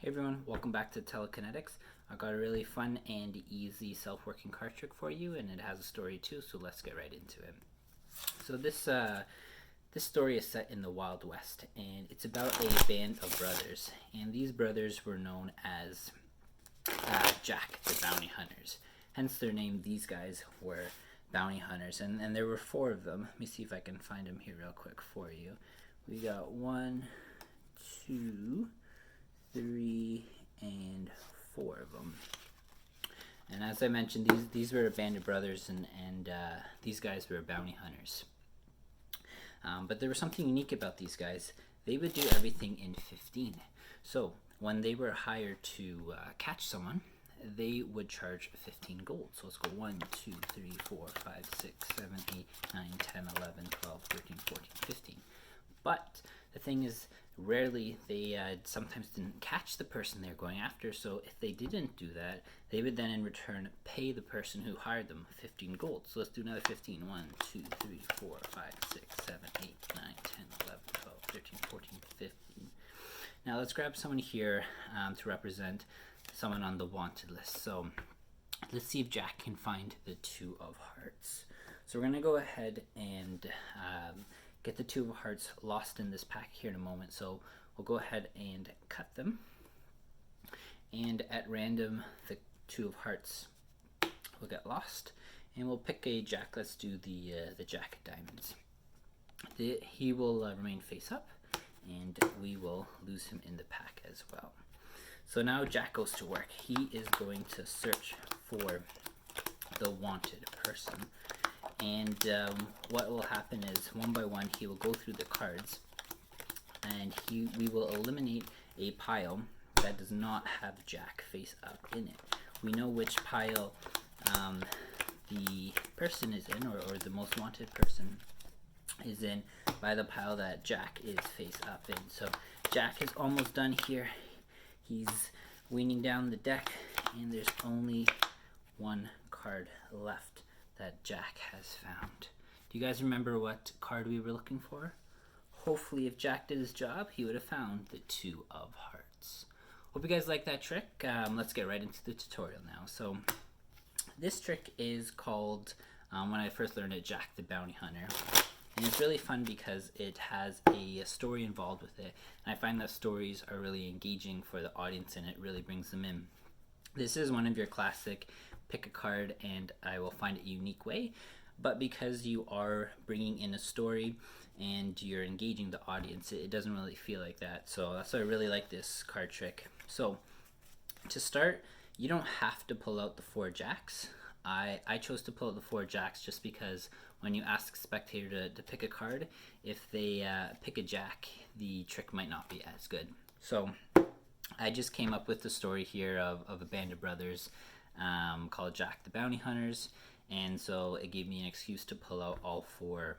Hey everyone, welcome back to TelekinetiKs. I've got a really fun and easy self-working card trick for you, and it has a story too, so let's get right into it. So this story is set in the Wild West, and it's about a band of brothers, and these brothers were known as Jack the Bounty Hunters. Hence their name. These guys were bounty hunters, and there were four of them. Let me see if I can find them here real quick for you. We got 1, 2, 3, and 4 of them. And as I mentioned, these were a band of brothers, and these guys were bounty hunters. But there was something unique about these guys. They would do everything in 15. So when they were hired to catch someone, they would charge 15 gold. So let's go 1, 2, 3, 4, 5, 6, 7, 8, 9, 10, 11, 12, 13, 14, 15. But the thing is, rarely they sometimes didn't catch the person they're going after. So if they didn't do that, they would then in return pay the person who hired them 15 gold. So let's do another 15. 1, 2, 3, 4, 5, 6, 7, 8, 9, 10, 11, 12, 13, 14, 15. Now let's grab someone here to represent someone on the wanted list. So let's see if Jack can find the 2 of hearts. So we're going to go ahead and get the 2 of hearts lost in this pack here in a moment. So we'll go ahead and cut them. And at random, the 2 of hearts will get lost. And we'll pick a Jack. Let's do the Jack of diamonds. He will remain face up, and we will lose him in the pack as well. So now Jack goes to work. He is going to search for the wanted person. And what will happen is, one by one, he will go through the cards, and we will eliminate a pile that does not have Jack face up in it. We know which pile the person is in, or the most wanted person is in, by the pile that Jack is face up in. So Jack is almost done here. He's weaning down the deck, and there's only 1 card left that Jack has found. Do you guys remember what card we were looking for? Hopefully, if Jack did his job, he would have found the 2 of hearts. Hope you guys like that trick. Let's get right into the tutorial now. So this trick is called, when I first learned it, Jack the Bounty Hunter. And it's really fun because it has a story involved with it. And I find that stories are really engaging for the audience, and it really brings them in. This is one of your classic pick a card and I will find a unique way. But because you are bringing in a story and you're engaging the audience, it doesn't really feel like that. So that's why I really like this card trick. So to start, you don't have to pull out the 4 jacks. I chose to pull out the 4 jacks just because when you ask a spectator to pick a card, if they pick a jack, the trick might not be as good. So I just came up with the story here of a band of brothers called Jack the Bounty Hunters, and so it gave me an excuse to pull out all 4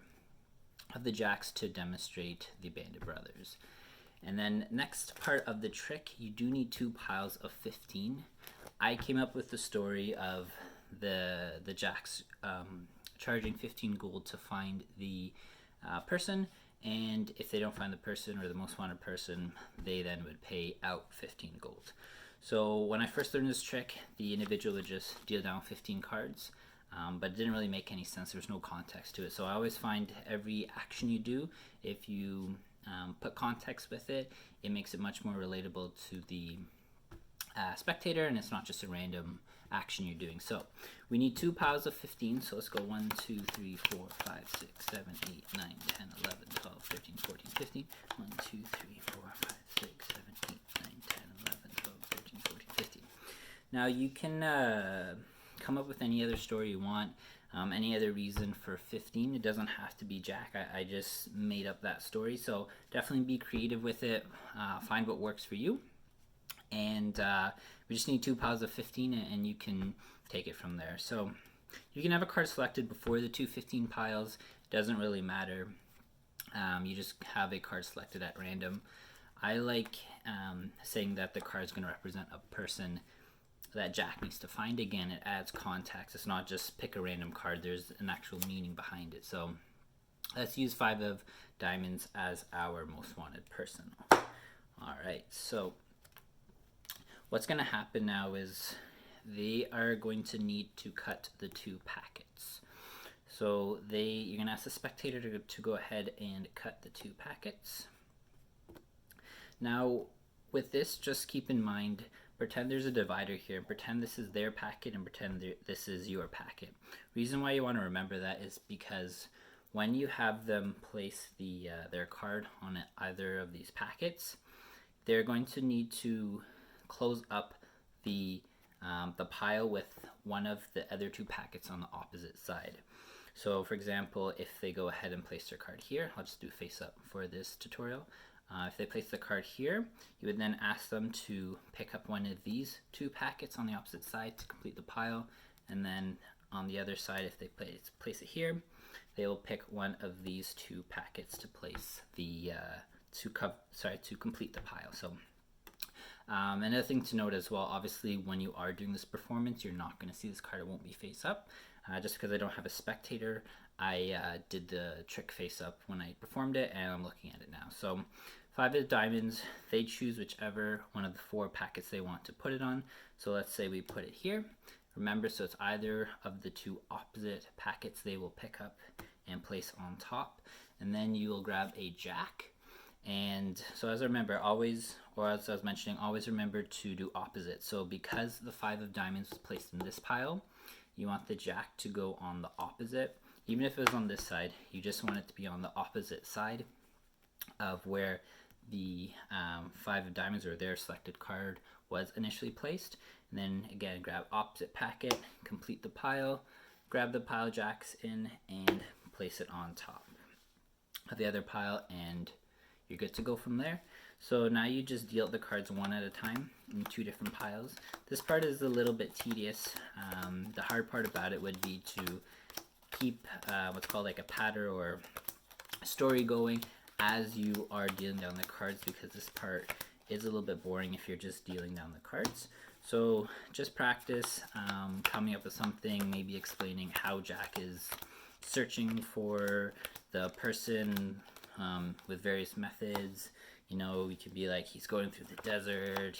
of the jacks to demonstrate the band of brothers. And then next part of the trick, you do need 2 piles of 15. I came up with the story of the jacks charging 15 gold to find the person, and if they don't find the person, or the most wanted person, they then would pay out 15 gold. So when I first learned this trick, the individual would just deal down 15 cards, but it didn't really make any sense. There's no context to it. So I always find every action you do, if you put context with it, it makes it much more relatable to the spectator, and it's not just a random action you're doing. So we need 2 piles of 15. So let's go 1, 2, 3, 4, 5, 6, 7, 8, 9, 10, 11, 12, 13, 14, 15. 1, 2, 3, 4, 5, 6, 7, 8, 9, 10, 11, 12, 13, 14, 15. Now you can come up with any other story you want, any other reason for 15. It doesn't have to be Jack. I just made up that story. So definitely be creative with it. Find what works for you. And we just need 2 piles of 15, and you can take it from there. So you can have a card selected before the 2 15 piles. It doesn't really matter. You just have a card selected at random. I like saying that the card is going to represent a person that Jack needs to find. Again, it adds context. It's not just pick a random card. There's an actual meaning behind it. So let's use 5 of diamonds as our most wanted person. All right, so what's going to happen now is they are going to need to cut the 2 packets. So you're going to ask the spectator to go ahead and cut the 2 packets. Now with this, just keep in mind, pretend there's a divider here, pretend this is their packet and pretend this is your packet. Reason why you want to remember that is because when you have them place their card on either of these packets, they're going to need to close up the pile with one of the other 2 packets on the opposite side. So for example, if they go ahead and place their card here, I'll just do face up for this tutorial. If they place the card here, you would then ask them to pick up one of these 2 packets on the opposite side to complete the pile, and then on the other side, if they place it here, they will pick one of these 2 packets to place to complete the pile. So another thing to note as well, obviously when you are doing this performance, you're not going to see this card, it won't be face up. Just because I don't have a spectator, I did the trick face up when I performed it, and I'm looking at it now. So 5 of diamonds, they choose whichever one of the 4 packets they want to put it on. So let's say we put it here. Remember, so it's either of the 2 opposite packets they will pick up and place on top. And then you will grab a jack. And so as I remember, always, or as I was mentioning, always remember to do opposite. So because the 5 of diamonds was placed in this pile, you want the jack to go on the opposite. Even if it was on this side, you just want it to be on the opposite side of where the 5 of diamonds or their selected card was initially placed. And then again, grab opposite packet, complete the pile, grab the pile jacks in, and place it on top of the other pile, and you're good to go from there. So now you just deal the cards one at a time in 2 different piles. This part is a little bit tedious. The hard part about it would be to keep what's called like a pattern or story going as you are dealing down the cards, because this part is a little bit boring if you're just dealing down the cards. So just practice coming up with something, maybe explaining how Jack is searching for the person with various methods. You know, we could be like, he's going through the desert,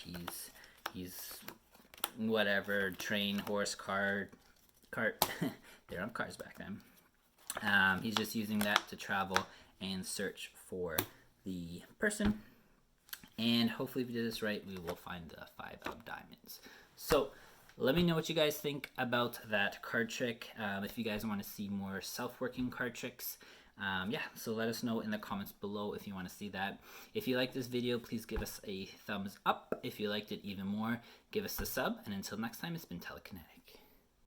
he's whatever, train, horse, cart. They don't have cars back then. He's just using that to travel and search for the person. And hopefully if we did this right, we will find the 5 of diamonds. So let me know what you guys think about that card trick. If you guys want to see more self-working card tricks, yeah, so let us know in the comments below if you want to see that. If you like this video, please give us a thumbs up. If you liked it even more, give us a sub. And until next time, it's been Telekinetic.